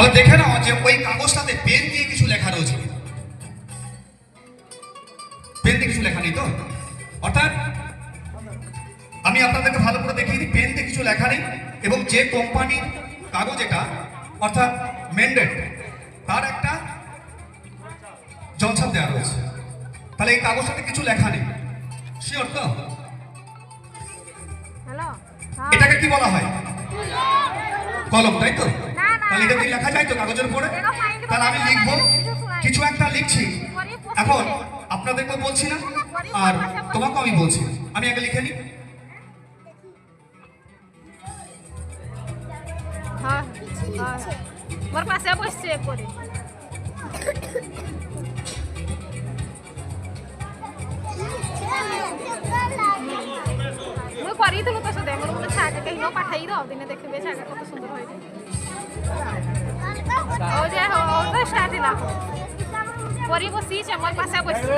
তাহলে দেখে নাও যে ওই কাগজটাতে পেন দিয়ে কিছু লেখা রয়েছে। পেন দিয়ে কিছু লেখা নেই তো? অর্থাৎ আমি আপনাদেরকে ভালো করে দেখিয়ে দিই, পেন দিয়ে কিছু লেখা নেই এবং যে কোম্পানির কাগজ এটা অর্থাৎ ম্যান্ডেট তার একটা জলছাপ দেওয়া রয়েছে। তাহলে এই কাগজটাতে কিছু লেখা নেই, শিওর তো? এটাকে কি বলা হয়? কলম, তাই তো? তাহলে এটা দিয়ে লেখা যায় তো কাগজের উপরে? তাহলে আমি লিখবো, কিছু একটা লিখছি। এখন আপনাদেরকেও বলছি না আর তোমাকেও আমি বলছি, আমি আগে লিখে নিই। মোর পাশে বসছে করে ମୁଁ କରିଥିଲୁ ତ ସଦେ ମୋର ଗୋଟେ ଛାଗ କେହି ନ ପାଠାଇ ଦ ଦିନେ ଦେଖିବେ ଛାଗ କত ସୁନ୍ଦର ହୋଇଛି। ହଉ ଯେ ହଉ ତ ଷ୍ଟାର୍ଟ ହେଲା ପରି ବସିଛି আমার পাশে বসছে।